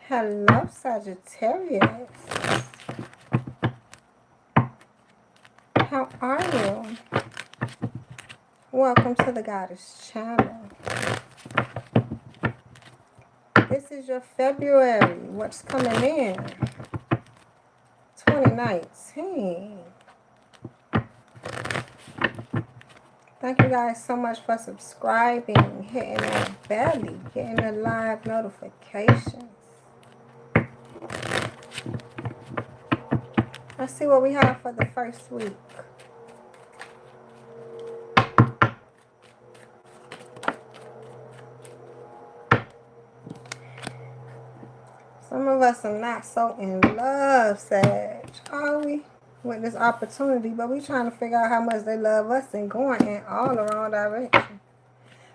Hello, Sagittarius. How are you? Welcome to the Goddess channel. This is your February. What's coming in? 2019. Thank you guys so much for subscribing, hitting that belly, getting the live notifications. Let's see what we have for the first week. Some of us are not so in love, Sag, are we? With this opportunity, but we trying to figure out how much they love us and going in all the wrong direction.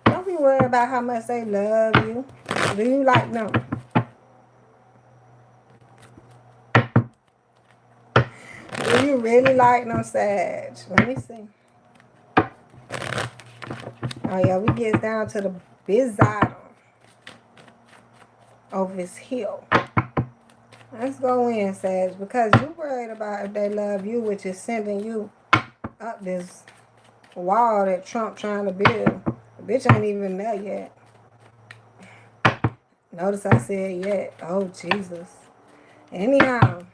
Don't be worried about how much they love you. Do you like them? Do you really like them, Sag? Let me see. Oh yeah, we get down to the bizarre of his heel. Let's go in, Sag, because you worried about if they love you, which is sending you up this wall that Trump trying to build. The bitch ain't even there yet. Notice I said yet. Oh, Jesus. Anyhow,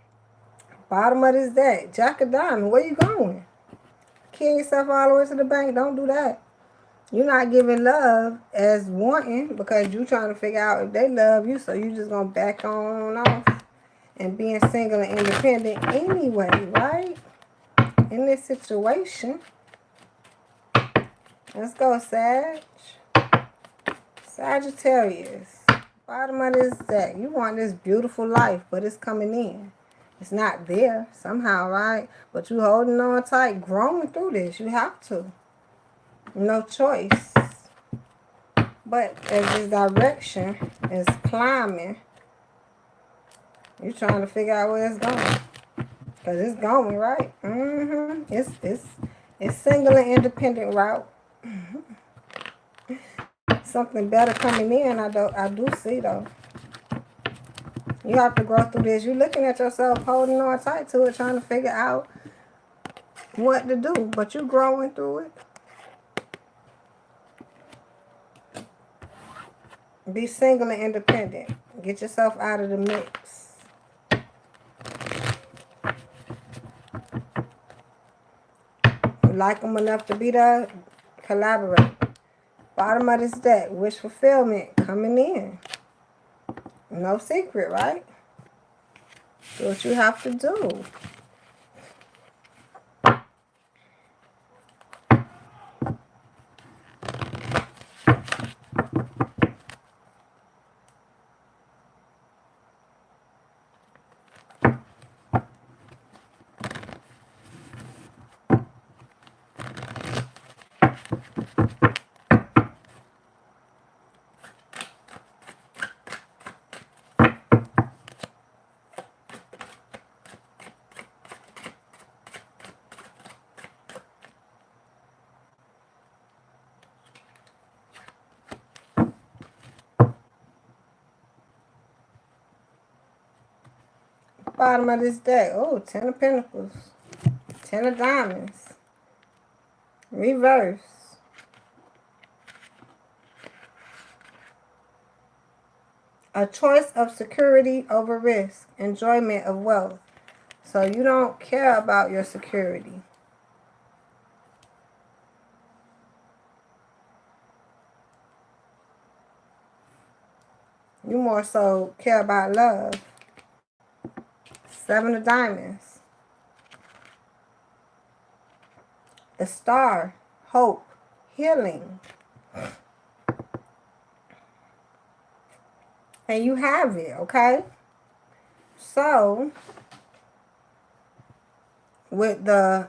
bottom of this deck, Jack of Diamonds, where you going? Kill yourself all the way to the bank. Don't do that. You're not giving love as wanting because you trying to figure out if they love you, so you just going to back on off and being single and independent anyway, right? In this situation. Let's go, Sag. Sagittarius. Bottom of this deck. You want this beautiful life, but it's coming in. It's not there somehow, right? But you holding on tight, growing through this. You have to. No choice. But as this direction is climbing, you're trying to figure out where it's going. Because it's going, right? It's single and independent route. Something better coming in, I do see, though. You have to grow through this. You're looking at yourself, holding on tight to it, trying to figure out what to do. But you're growing through it. Be single and independent. Get yourself out of the mix. You like them enough to be there? Collaborate. Bottom of this deck, wish fulfillment coming in. No secret, right? Do what you have to do. Bottom of this deck. Oh, 10 of Pentacles. 10 of Diamonds. Reverse. A choice of security over risk. Enjoyment of wealth. So you don't care about your security. You more so care about love. 7 of Diamonds. The Star. Hope. Healing. And you have it, okay? So, with the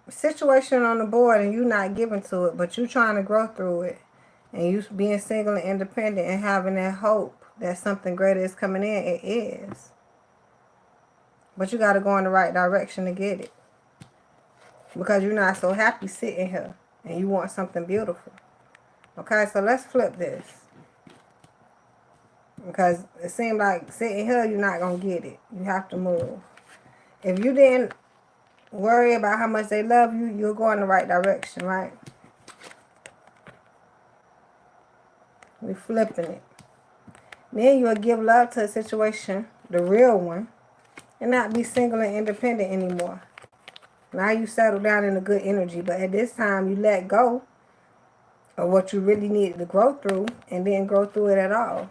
situation on the board and you not giving to it, but you trying to grow through it, and you being single and independent and having that hope that something greater is coming in, it is. But you got to go in the right direction to get it. Because you're not so happy sitting here and you want something beautiful. Okay, so let's flip this. Because it seems like sitting here, you're not going to get it. You have to move. If you didn't worry about how much they love you, you'll go in the right direction, right? We're flipping it. Then you'll give love to a situation, the real one, and not be single and independent anymore. Now you settle down in a good energy, but at this time you let go of what you really needed to grow through and didn't grow through it at all.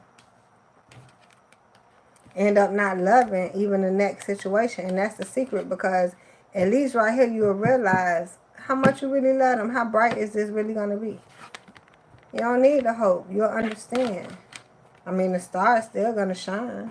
End up not loving even the next situation, and that's the secret, because at least right here you'll realize how much you really love them. How bright is this really going to be? You don't need the hope. You'll understand. I mean, the star is still going to shine.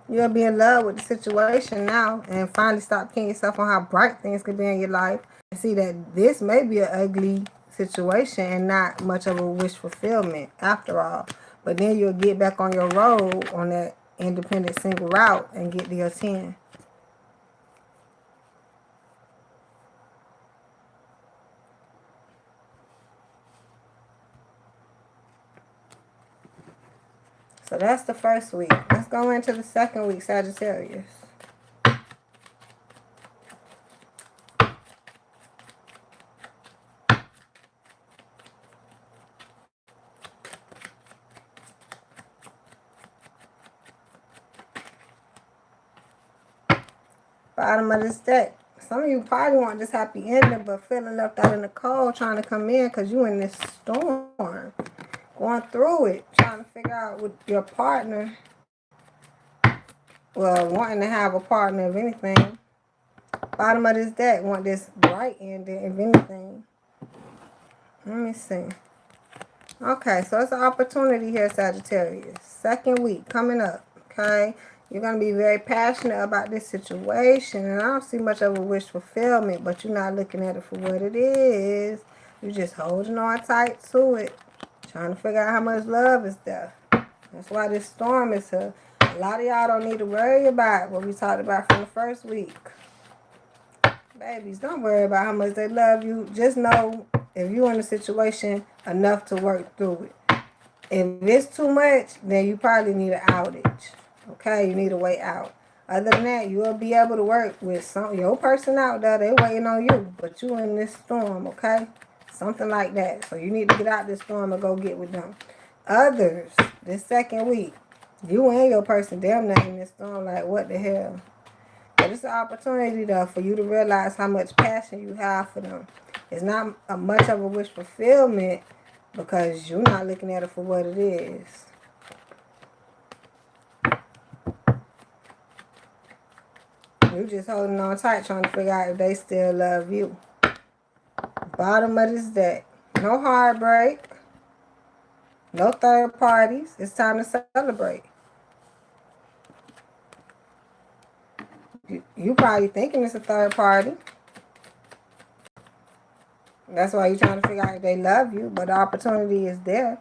You'll be in love with the situation now and finally stop kidding yourself on how bright things could be in your life and see that this may be an ugly situation and not much of a wish fulfillment after all. But then you'll get back on your road on that independent single route and get to your 10. So that's the first week. Let's go into the second week, Sagittarius. Bottom of this deck. Some of you probably want this happy ending, but feeling left out in the cold, trying to come in because you in this storm. Going through it, trying to figure out with your partner. Well, wanting to have a partner, if anything. Bottom of this deck, want this bright ending, if anything. Let me see. Okay, so it's an opportunity here, Sagittarius. Second week coming up, okay? You're going to be very passionate about this situation, and I don't see much of a wish fulfillment, but you're not looking at it for what it is. You're just holding on tight to it, trying to figure out how much love is there. That's why this storm is here. A lot of y'all don't need to worry about what we talked about from the first week. Babies, don't worry about how much they love you. Just know if you're in a situation, enough to work through it. If it's too much, then you probably need an outage. Okay, you need a way out. Other than that, you'll be able to work with your person out there. They waiting on you, but you in this storm, okay? Something like that. So you need to get out this storm and go get with them. Others, this second week, you and your person damn near in this storm. Like, what the hell? But it's an opportunity, though, for you to realize how much passion you have for them. It's not much of a wish fulfillment because you're not looking at it for what it is. You're just holding on tight, trying to figure out if they still love you. Bottom of this deck. No heartbreak. No third parties. It's time to celebrate. You probably thinking it's a third party. That's why you're trying to figure out if they love you, but the opportunity is there.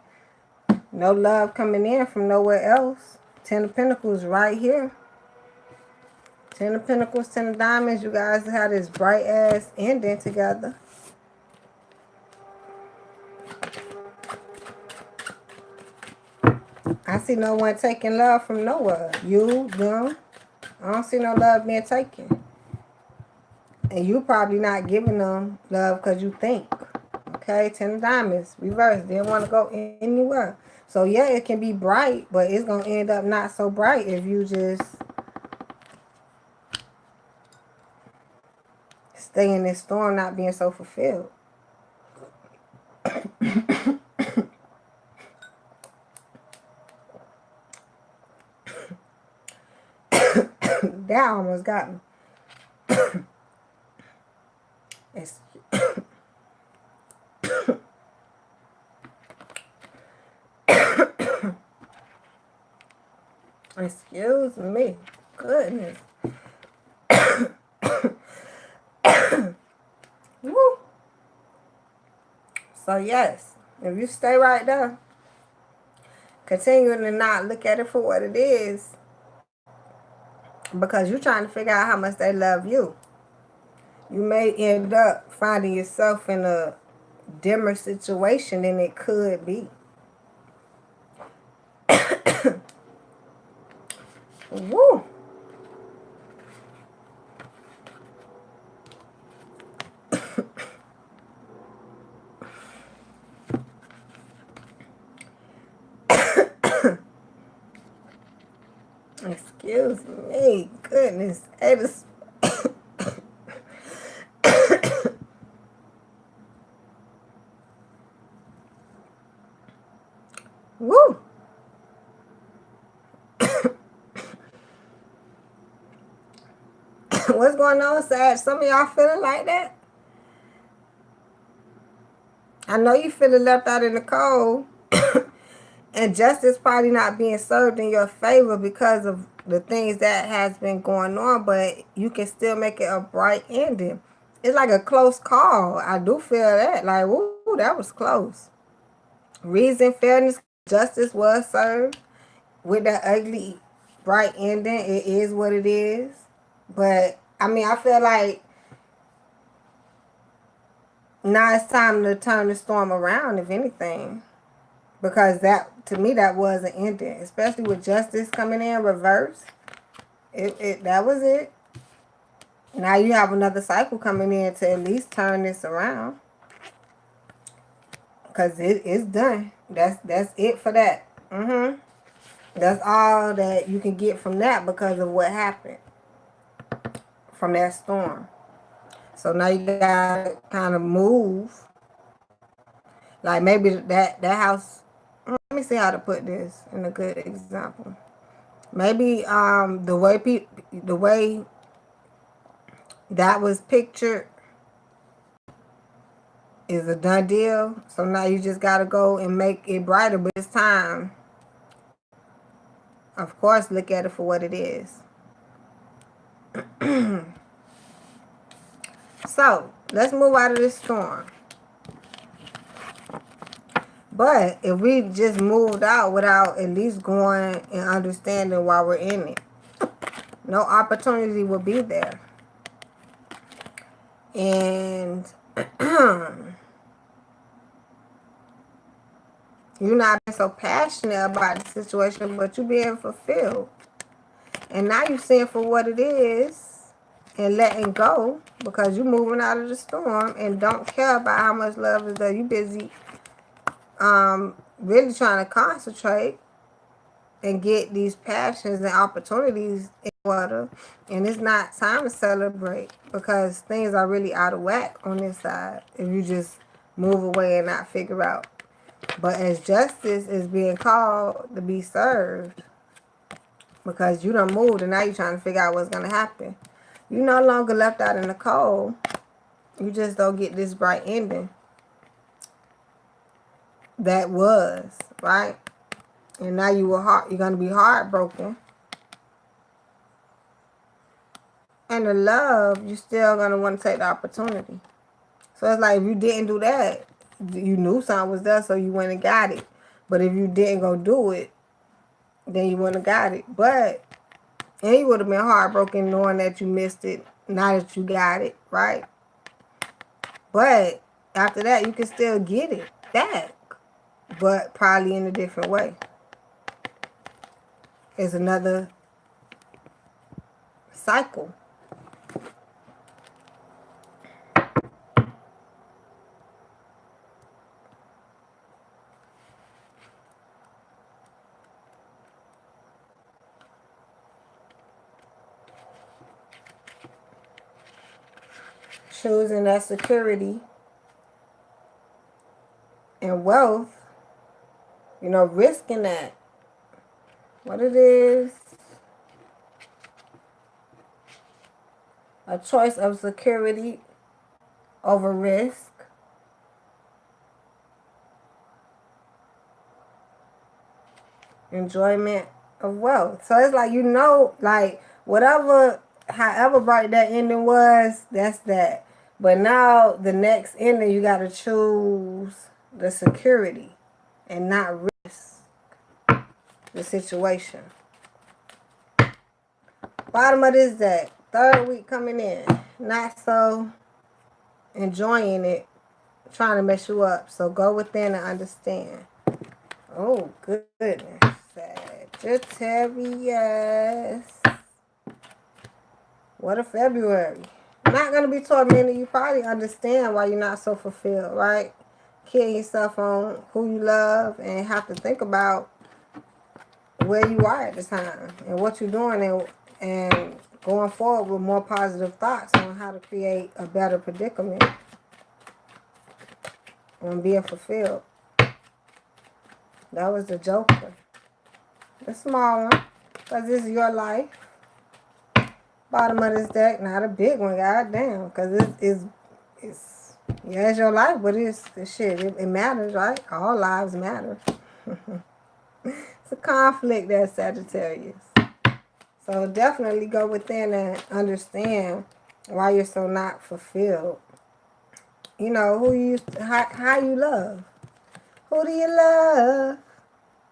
No love coming in from nowhere else. 10 of Pentacles right here. 10 of Pentacles, 10 of Diamonds. You guys have this bright ass ending together. I see no one taking love from nowhere. You, them. I don't see no love being taken. And you probably not giving them love because you think. Okay, 10 of Diamonds, reverse. Didn't want to go anywhere. So, yeah, it can be bright, but it's going to end up not so bright if you just stay in this storm not being so fulfilled. That almost got me. Excuse me. Goodness. Woo. So, yes, if you stay right there, continuing to not look at it for what it is, because you're trying to figure out how much they love you, you may end up finding yourself in a dimmer situation than it could be. Excuse me. Goodness. It is. Woo. What's going on, Sag? Some of y'all feeling like that? I know you feeling left out in the cold. And justice probably not being served in your favor because of the things that has been going on, but you can still make it a bright ending. It's like a close call. I do feel that. Like, woo, that was close. Reason, fairness, justice was served with that ugly, bright ending. It is what it is. But, I mean, I feel like now it's time to turn the storm around, if anything. Because that, to me, that was an ending. Especially with justice coming in reverse. That was it. Now you have another cycle coming in to at least turn this around. Because it's done. That's it for that. That's all that you can get from that because of what happened. From that storm. So now you gotta kind of move. Like maybe that house. Let me see how to put this in a good example. Maybe the way that was pictured is a done deal. So now you just gotta go and make it brighter. But this time, of course, look at it for what it is. So let's move out of this storm. But if we just moved out without at least going and understanding why we're in it, no opportunity will be there. And you're not so passionate about the situation, but you're being fulfilled. And now you're seeing for what it is and letting go because you're moving out of the storm and don't care about how much love is there. You busy really trying to concentrate and get these passions and opportunities in order. And it's not time to celebrate because things are really out of whack on this side if you just move away and not figure out. But as justice is being called to be served because you done moved and now you're trying to figure out what's going to happen. You're no longer left out in the cold. You just don't get this bright ending. That was, right? And now you're going to be heartbroken. And the love, you're still going to want to take the opportunity. So it's like if you didn't do that, you knew something was there, so you went and got it. But if you didn't go do it, then you wouldn't have got it. And you would have been heartbroken knowing that you missed it, now that you got it, right? But after that, you can still get it back, but probably in a different way. It's another cycle. Choosing that security and wealth, risking that. What it is, a choice of security over risk. Enjoyment of wealth. So it's like, however bright that ending was, that's that. But now the next ending, you got to choose the security and not risk the situation. Bottom of this deck, third week coming in, not so enjoying it, trying to mess you up. So go within and understand. Oh, goodness. Sagittarius. What a February. Not going to be tormented. You probably understand why you're not so fulfilled, right? Killing yourself on who you love and have to think about where you are at the time and what you're doing, and going forward with more positive thoughts on how to create a better predicament on being fulfilled. That was the Joker. The small one, because this is your life. Bottom of this deck, not a big one, goddamn, because it's yeah, it's your life, but it's shit. It matters, right? All lives matter. It's a conflict there, Sagittarius. So definitely go within and understand why you're so not fulfilled. You know, who you how you love. Who do you love?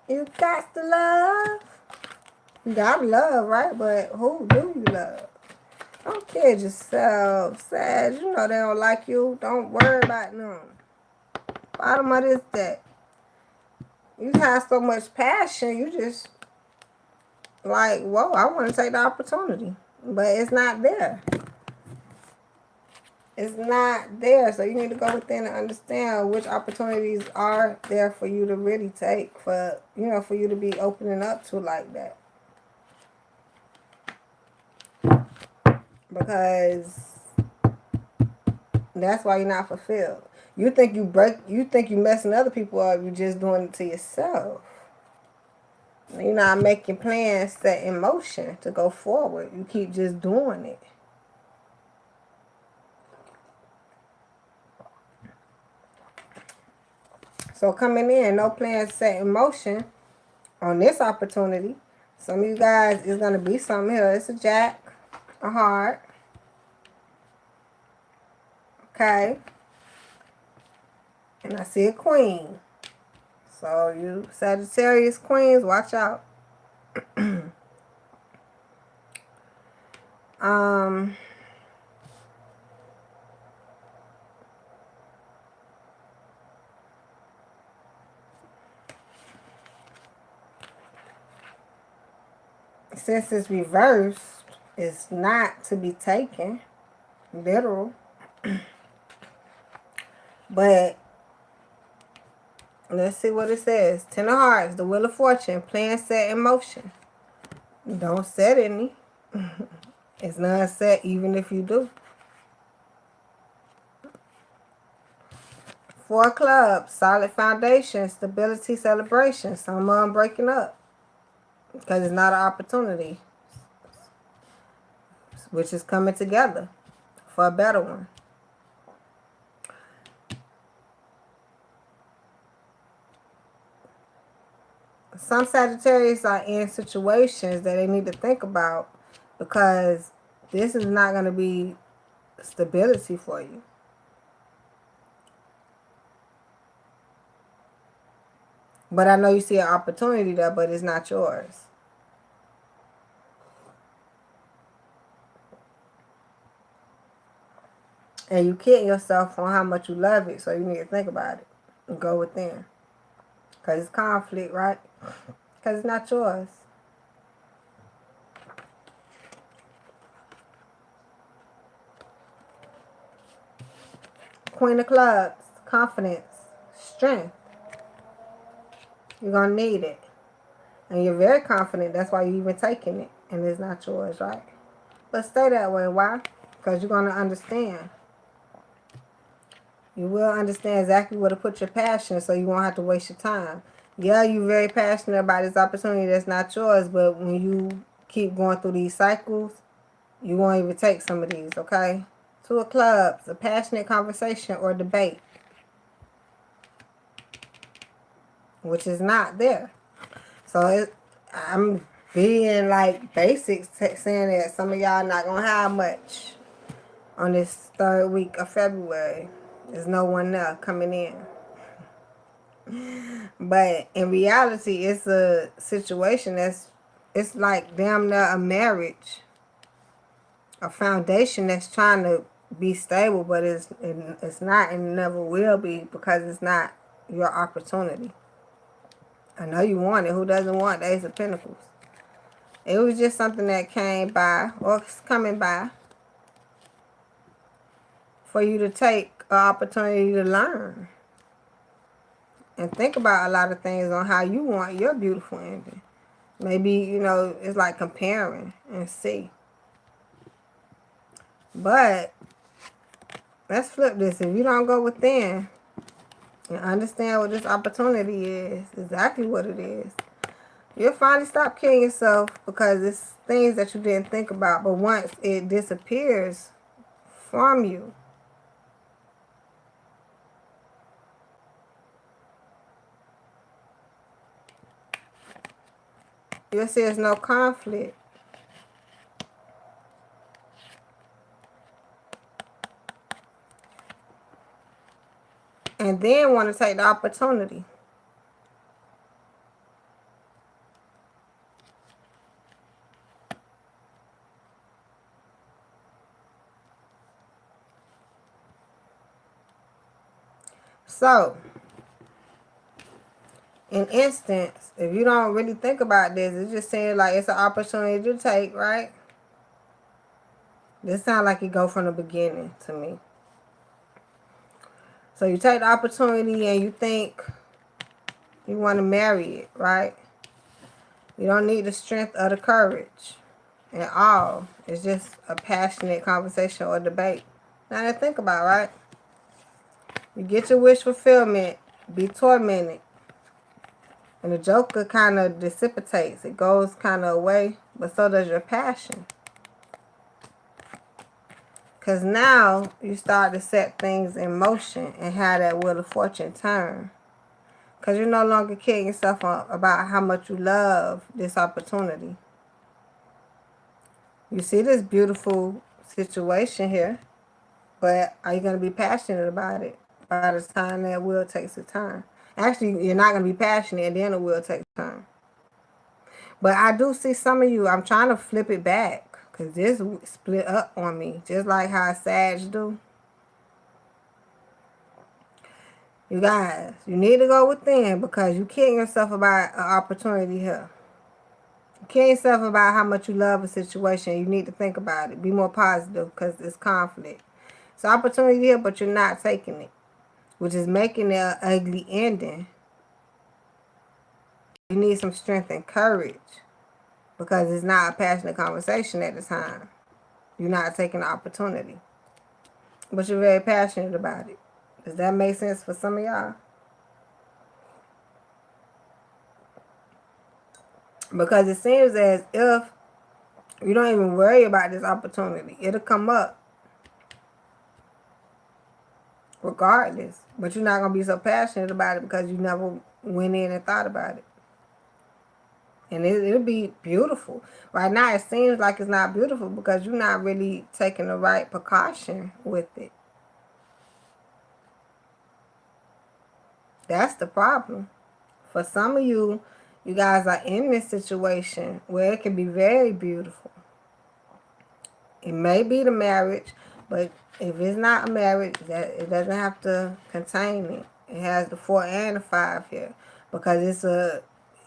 You got to love. You gotta love, right? But who do you love? Don't kid yourself, Sag. You know they don't like you. Don't worry about them. Bottom of this deck. You have so much passion, you just like, whoa, I want to take the opportunity. But it's not there. It's not there. So you need to go within and understand which opportunities are there for you to really take, for you to be opening up to like that. Because that's why you're not fulfilled. You think you messing other people up, you're just doing it to yourself. You're not making plans set in motion to go forward. You keep just doing it. So coming in, no plans set in motion on this opportunity. Some of you guys, is going to be something here. It's a jack, a heart. Okay. And I see a queen. So you Sagittarius queens, watch out. Since it's reversed, it's not to be taken literal. But let's see what it says. Ten of Hearts, the Wheel of Fortune, plan set in motion. Don't set any. It's not set even if you do. Four of Clubs, solid foundation, stability, celebration. Some of them breaking up because it's not an opportunity, which is coming together for a better one. Some Sagittarius are in situations that they need to think about, because this is not going to be stability for you. But I know you see an opportunity there, but it's not yours. And you kidding yourself on how much you love it, so you need to think about it and go within. Because it's conflict, right? Because it's not yours. Queen of Clubs, confidence, strength. You're going to need it. And you're very confident. That's why you're even taking it. And it's not yours, right? But stay that way. Why? Because you're going to understand. You will understand exactly where to put your passion, so you won't have to waste your time. Yeah, you're very passionate about this opportunity that's not yours, but when you keep going through these cycles, you won't even take some of these, okay? Two of Clubs, a passionate conversation or debate, which is not there. So I'm being like basic, saying that some of y'all not going to have much on this third week of February. There's no one there coming in. But in reality, it's a situation it's like damn near a marriage. A foundation that's trying to be stable, but it's not and never will be, because it's not your opportunity. I know you want it. Who doesn't want Ace of Pentacles? It was just something that came by, or it's coming by, for you to take an opportunity to learn and think about a lot of things on how you want your beautiful ending. Maybe, you know, it's like comparing and see. But let's flip this. If you don't go within and understand what this opportunity is, exactly what it is, you'll finally stop killing yourself because it's things that you didn't think about. But once it disappears from you, you'll see there's no conflict. And then want to take the opportunity. So, in instance, if you don't really think about this, it's just saying like it's an opportunity to take, right? This sounds like it go from the beginning to me. So you take the opportunity and you think you want to marry it, right? You don't need the strength or the courage at all. It's just a passionate conversation or debate. Now to think about, right? You get your wish fulfillment, be tormented. And the Joker kind of dissipates. It goes kind of away, but so does your passion. Because now you start to set things in motion and have that wheel of fortune turn. Because you're no longer kidding yourself about how much you love this opportunity. You see this beautiful situation here, but are you going to be passionate about it by the time that wheel takes a turn? Actually, you're not going to be passionate and then the wheel takes a turn. But I do see some of you, I'm trying to flip it back because this split up on me, just like how Sag do. You guys, you need to go within because you're kidding yourself about an opportunity here. You're kidding yourself about how much you love a situation. You need to think about it. Be more positive because it's conflict. It's an opportunity here, but you're not taking it, which is making it an ugly ending. You need some strength and courage because it's not a passionate conversation at the time. You're not taking the opportunity, but you're very passionate about it. Does that make sense for some of y'all? Because it seems as if you don't even worry about this opportunity. It'll come up regardless. But you're not going to be so passionate about it because you never went in and thought about it. And it'll be beautiful. Right now it seems like it's not beautiful because you're not really taking the right precaution with it. That's the problem. For some of you, you guys are in this situation where it can be very beautiful. It may be the marriage, but if it's not a marriage, that it doesn't have to contain it. It has the 4 and the 5 here because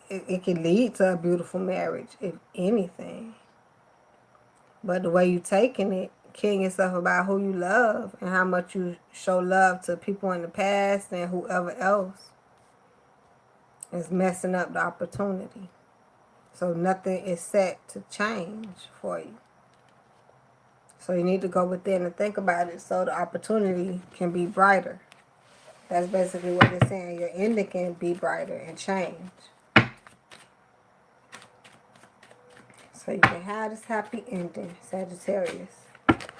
it can lead to a beautiful marriage, if anything. But the way you're taking it, kidding yourself about who you love and how much you show love to people in the past and whoever else, is messing up the opportunity. So nothing is set to change for you. So you need to go within and think about it so the opportunity can be brighter. That's basically what it's saying. Your ending can be brighter and change. So you can have this happy ending, Sagittarius.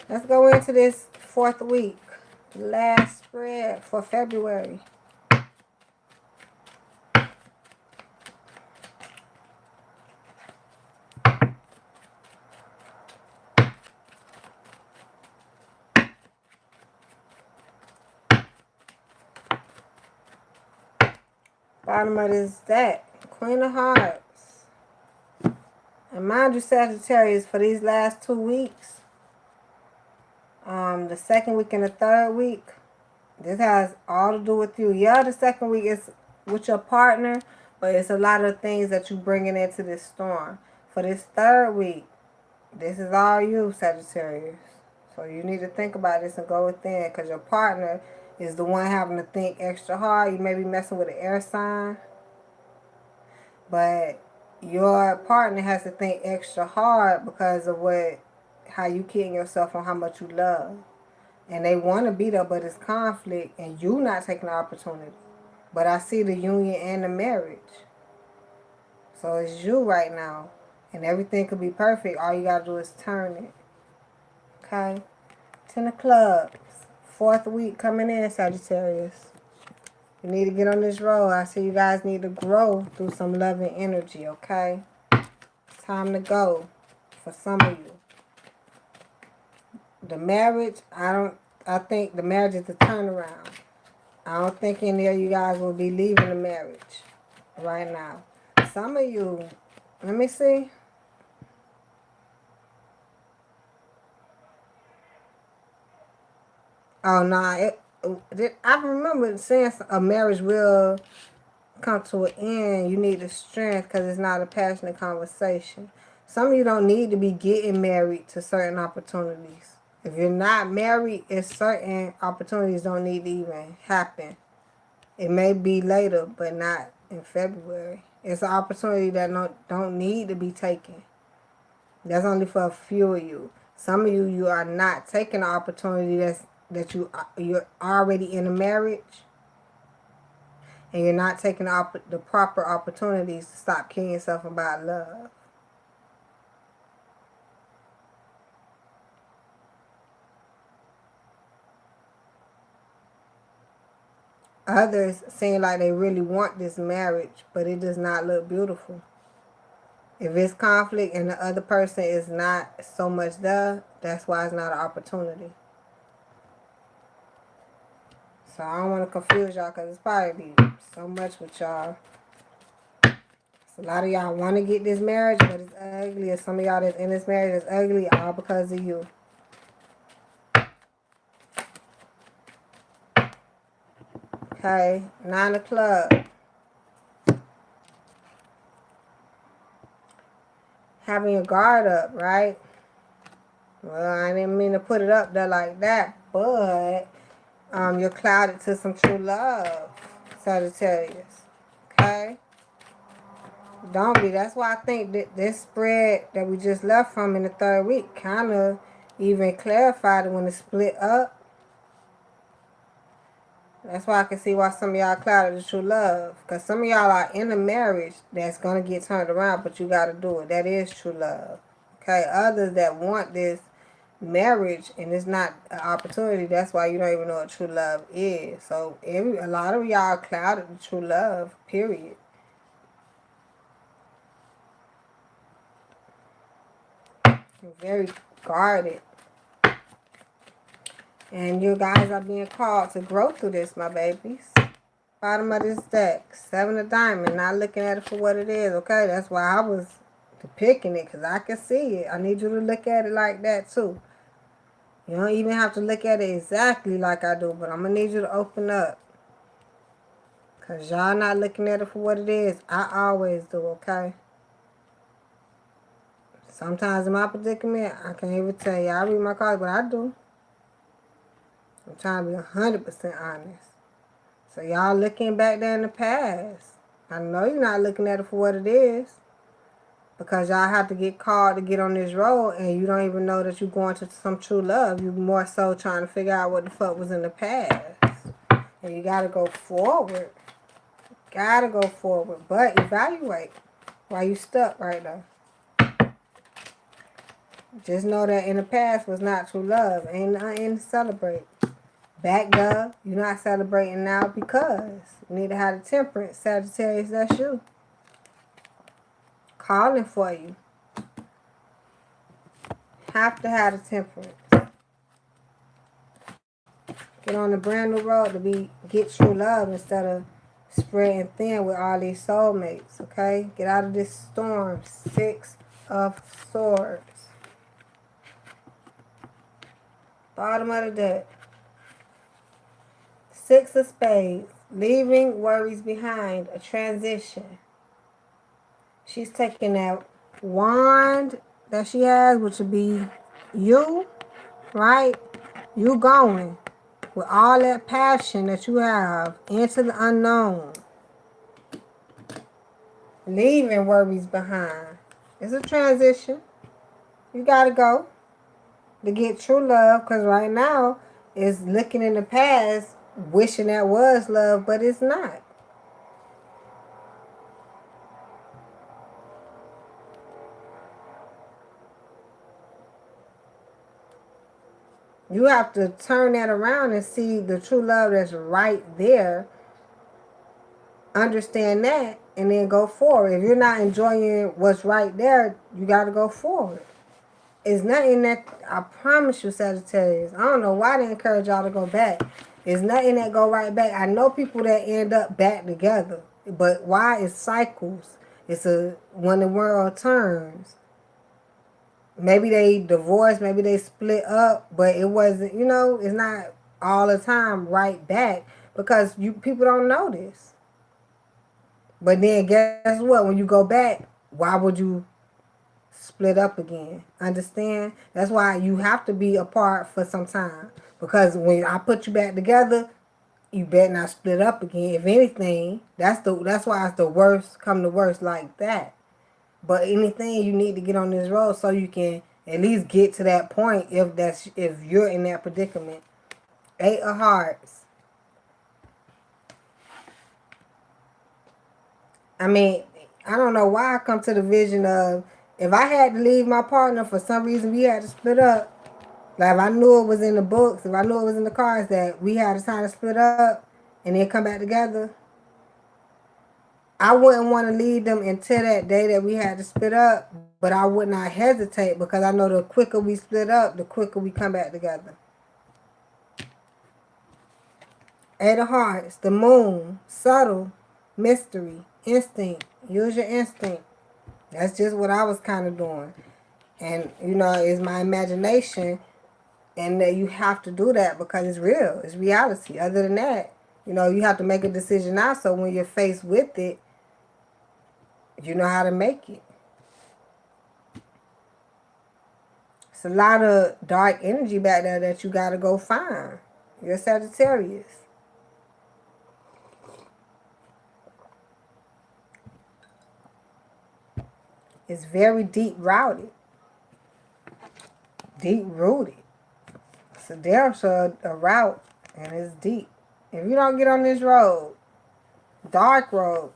Let's go into this 4th week. Last spread for February. Bottom of this deck, Queen of Hearts. And mind you, Sagittarius, for these last 2 weeks, the 2nd week and the 3rd week, this has all to do with you. Yeah, the 2nd week is with your partner, but it's a lot of things that you bringing into this storm. For this 3rd week, this is all you, Sagittarius. So you need to think about this and go within because your partner is the one having to think extra hard. You may be messing with an air sign, but your partner has to think extra hard because of how you kidding yourself on how much you love. And they want to be there, but it's conflict and you not taking the opportunity. But I see the union and the marriage. So it's you right now. And everything could be perfect. All you got to do is turn it. Okay? 10 of clubs. 4th week coming in, Sagittarius. You need to get on this road. I see you guys need to grow through some loving energy, okay? It's time to go for some of you. The marriage, I think the marriage is a turnaround. I don't think any of you guys will be leaving the marriage right now. Some of you, let me see. Oh, nah, I remember saying a marriage will come to an end. You need the strength because it's not a passionate conversation. Some of you don't need to be getting married to certain opportunities. If you're not married, it's certain opportunities don't need to even happen. It may be later, but not in February. It's an opportunity that don't need to be taken. That's only for a few of you. Some of you, you are not taking the opportunity you're already in a marriage, and you're not taking the proper opportunities to stop kidding yourself about love. Others seem like they really want this marriage, but it does not look beautiful. If it's conflict and the other person is not so much there, that's why it's not an opportunity. So I don't want to confuse y'all because it's probably so much with y'all. So a lot of y'all want to get this marriage, but it's ugly. And some of y'all that's in this marriage is ugly all because of you. Okay, 9 of clubs. Having your guard up, right? Well, I didn't mean to put it up there like that, but you're clouded to some true love, Sagittarius. Okay? Don't be. That's why I think that this spread that we just left from in the 3rd week kind of even clarified it when it split up. That's why I can see why some of y'all clouded the true love. Because some of y'all are in a marriage that's going to get turned around, but you got to do it. That is true love. Okay? Others that want this marriage and it's not an opportunity, that's why you don't even know what true love is. So a lot of y'all clouded the true love, period. You're very guarded. And you guys are being called to grow through this, my babies. Bottom of this deck, 7 of diamond, not looking at it for what it is, okay? That's why I was depicting it, because I can see it. I need you to look at it like that, too. You don't even have to look at it exactly like I do, but I'm going to need you to open up. Because y'all not looking at it for what it is. I always do, okay? Sometimes in my predicament, I can't even tell you. I read my cards, but I do. I'm trying to be 100% honest. So y'all looking back there in the past. I know you're not looking at it for what it is. Because y'all have to get called to get on this road and you don't even know that you're going to some true love. You're more so trying to figure out what the fuck was in the past. And you gotta go forward. Gotta go forward. But evaluate while you stuck right now. Just know that in the past was not true love. Ain't nothing to celebrate. Back up. You're not celebrating now because you need to have the temperance. Sagittarius, that's you. Calling for you. Have to have the temperance. Get on a brand new road to get true love instead of spreading thin with all these soulmates, okay? Get out of this storm. 6 of Swords. Bottom of the deck. 6 of Spades. Leaving worries behind. A transition. She's taking that wand that she has, which would be you, right? You going with all that passion that you have into the unknown. Leaving worries behind. It's a transition. You gotta go to get true love, because right now it's looking in the past, wishing that was love, but it's not. You have to turn that around and see the true love that's right there. Understand that, and then go forward. If you're not enjoying what's right there, you got to go forward. It's nothing that, I promise you, Sagittarius, I don't know why they encourage y'all to go back. It's nothing that go right back. I know people that end up back together, but why? It's cycles. It's when the world turns. Maybe they divorced, maybe they split up, but it wasn't, it's not all the time right back, because people don't know this. But then guess what? When you go back, why would you split up again? Understand? That's why you have to be apart for some time. Because when I put you back together, you better not split up again. If anything, that's why it's the worst come to worst like that. But anything, you need to get on this road so you can at least get to that point if you're in that predicament. 8 of Hearts. I mean, I don't know why I come to the vision of, if I had to leave my partner for some reason, we had to split up. Like if I knew it was in the books, if I knew it was in the cards that we had a time to split up and then come back together, I wouldn't want to leave them until that day that we had to split up, but I would not hesitate, because I know the quicker we split up, the quicker we come back together. 8 of Hearts, the Moon, subtle, mystery, instinct. Use your instinct. That's just what I was kind of doing. And, it's my imagination, and that you have to do that because it's real. It's reality. Other than that, you have to make a decision now, so when you're faced with it, you know how to make it. It's a lot of dark energy back there that you got to go find. You're Sagittarius. It's very deep rooted. Deep rooted. So there's a route, and it's deep. If you don't get on this road, dark road,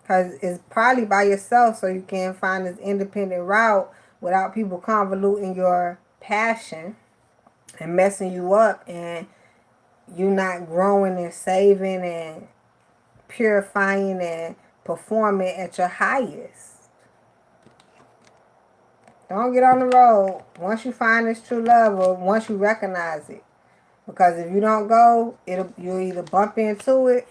because it's probably by yourself, so you can find this independent route without people convoluting your passion and messing you up, and you not growing and saving and purifying and performing at your highest. Don't get on the road once you find this true love, or once you recognize it. Because if you don't go, you'll either bump into it,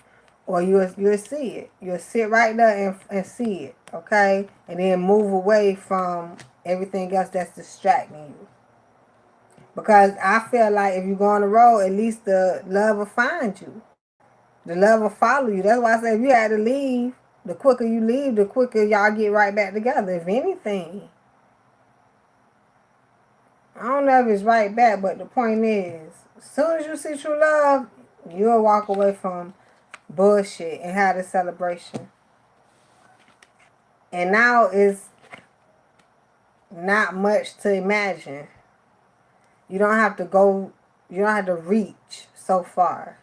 or you'll see it. You'll sit right there and see it, okay? And then move away from everything else that's distracting you. Because I feel like if you go on the road, at least the love will find you. The love will follow you. That's why I said if you had to leave, the quicker you leave, the quicker y'all get right back together, if anything. I don't know if it's right back, but the point is, as soon as you see true love, you'll walk away from bullshit and have a celebration. And now it's not much to imagine. You don't have to reach so far.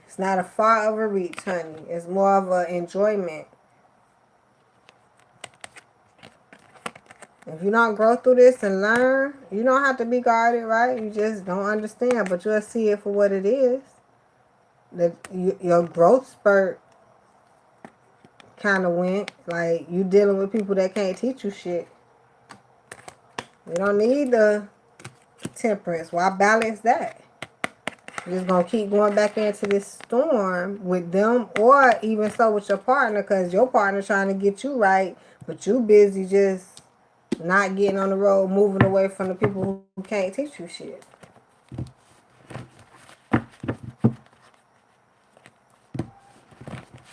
It's not a far of a reach, honey. It's more of an enjoyment. If you don't go through this and learn, you don't have to be guarded, right? You just don't understand, but you'll see it for what it is. Your growth spurt kind of went. Like, you dealing with people that can't teach you shit. You don't need the temperance. Why balance that? You're just going to keep going back into this storm with them, or even so with your partner, because your partner trying to get you right, but you busy just not getting on the road, moving away from the people who can't teach you shit.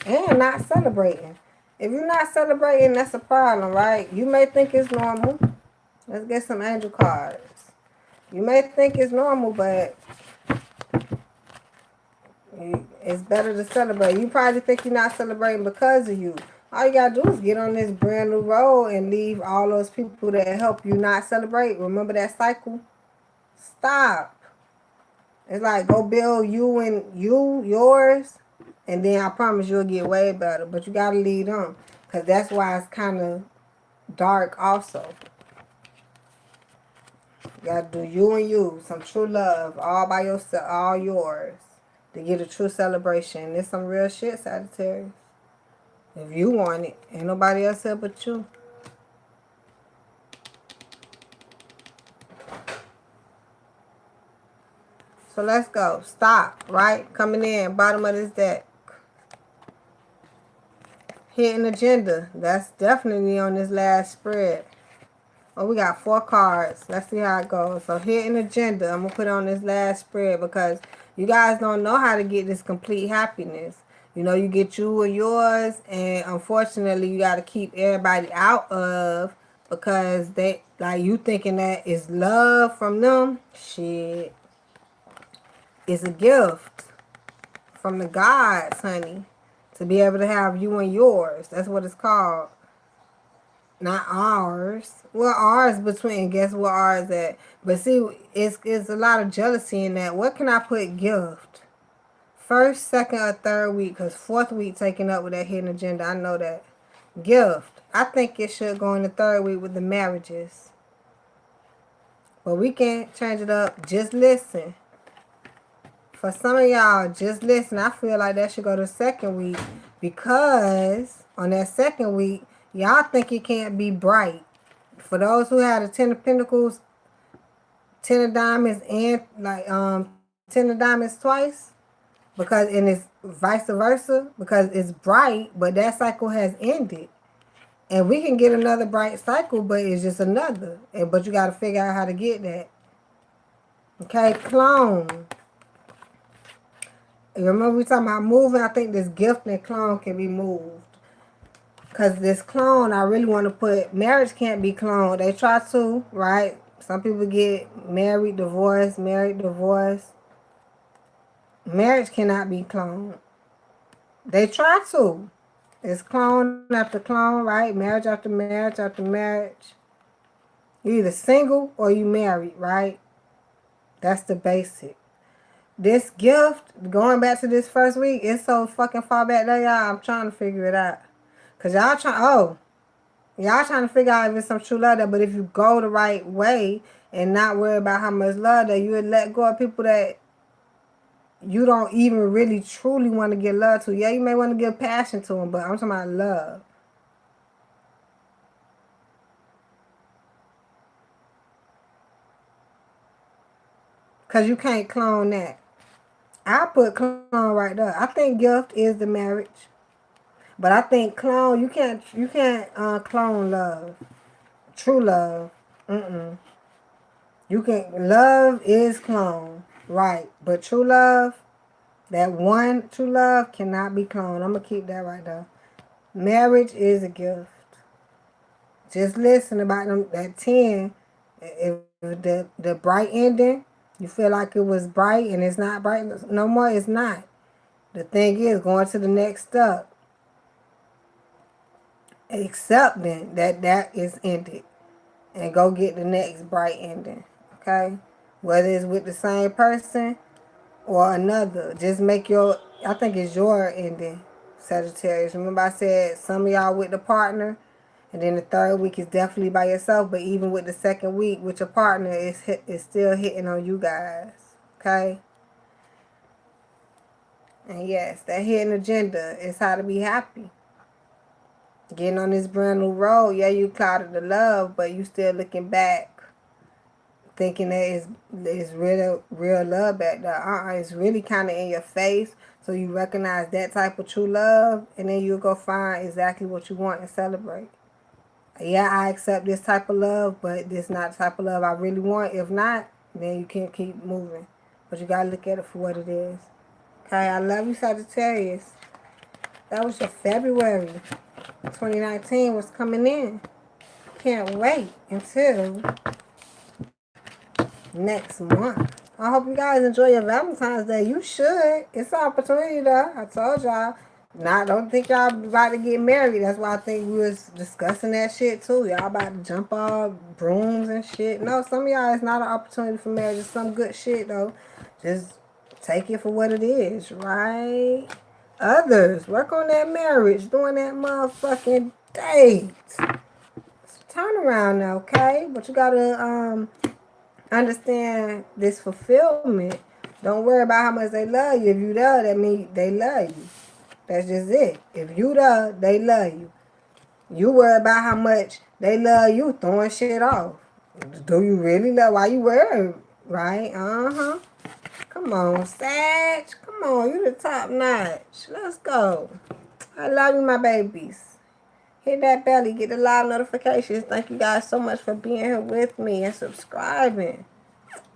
And not celebrating. If you're not celebrating, that's a problem, right? You may think it's normal. Let's get some angel cards. You may think it's normal, but It's better to celebrate. You probably think you're not celebrating because of you. All you gotta do is get on this brand new road and leave all those people that help you not celebrate. Remember that cycle? Stop. It's like go build you and yours, and then I promise you'll get way better. But you gotta lead them, cause that's why it's kind of dark. Also, you gotta do you and you, some true love, all by yourself, all yours, to get a true celebration. It's some real shit, Sagittarius. If you want it, ain't nobody else here but you. So let's go. Stop, right? Coming in, bottom of this deck. Hidden agenda. That's definitely on this last spread. Oh, we got 4 cards. Let's see how it goes. So, hidden agenda. I'm going to put on this last spread because you guys don't know how to get this complete happiness. You know, you get you and yours, and unfortunately, you got to keep everybody out of, because they, like, you thinking that is love from them. Shit. It's a gift from the gods, honey, to be able to have you and yours. That's what it's called. Not ours. Well, ours between. Guess what ours at? But see, it's a lot of jealousy in that. What can I put gift? First, second, or third week? Because fourth week taken up with that hidden agenda. I know that. Gift. I think it should go in the third week with the marriages. But we can't change it up. Just listen. For some of y'all, just listen. I feel like that should go to the second week. Because on that second week, y'all think it can't be bright. For those who had a 10 of Pentacles, 10 of Diamonds, and like 10 of Diamonds twice, because and it's vice versa, because it's bright, but that cycle has ended. And we can get another bright cycle, but it's just another. But you got to figure out how to get that. Okay, clone. Remember we talking about moving? I think this gift and clone can be moved. Because this clone, I really want to put, marriage can't be cloned. They try to, right? Some people get married, divorced, married, divorced. Marriage cannot be cloned. They try to. It's clone after clone, right? Marriage after marriage after marriage. You either single or you married, right? That's the basic. This gift, going back to this first week, it's so fucking far back there, y'all. I'm trying to figure it out. Because y'all trying to figure out if it's some true love there. But if you go the right way and not worry about how much love that, you would let go of people that you don't even really truly want to give love to. Yeah, you may want to give passion to them, but I'm talking about love. Because you can't clone that. I put clone right there. I think gift is the marriage. But I think clone, you can't clone love. True love. You can, love is clone. Right. But true love, that one true love cannot be cloned. I'm going to keep that right there. Marriage is a gift. Just listen about them, that 10. If the bright ending, you feel like it was bright and it's not bright no more, it's not. The thing is, going to the next step. Accepting that is ended. And go get the next bright ending. Okay? Whether it's with the same person or another. Just make I think it's your ending, Sagittarius. Remember I said some of y'all with the partner, and then the third week is definitely by yourself. But even with the second week with your partner, it's still hitting on you guys. Okay? And yes, that hidden agenda is how to be happy. Getting on this brand new road, yeah, you clouded the love, but you still looking back, thinking that it's real love back there. It's really kind of in your face, so you recognize that type of true love, and then you'll go find exactly what you want and celebrate. Yeah, I accept this type of love, but this not the type of love I really want. If not, then you can't keep moving. But you gotta look at it for what it is. Okay, I love you, Sagittarius. That was your February. 2019 was coming in. Can't wait until next month. I hope you guys enjoy your Valentine's Day. You should. It's an opportunity though. I told y'all. Nah, don't think y'all about to get married. That's why I think we was discussing that shit too. Y'all about to jump off brooms and shit. No, some of y'all, it's not an opportunity for marriage. It's some good shit though. Just take it for what it is, right? Others, work on that marriage, doing that motherfucking date. Turn around now, okay? But you gotta understand this fulfillment. Don't worry about how much they love you. If you love, that means they love you. That's just it. If you love, they love you. You worry about how much they love you throwing shit off. Do you really love? Why you worry? Right? Uh-huh. Come on, Sag. Come on, you the top notch. Let's go. I love you, my babies. Hit that belly. Get the live notifications. Thank you guys so much for being here with me and subscribing.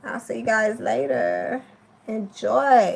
I'll see you guys later. Enjoy.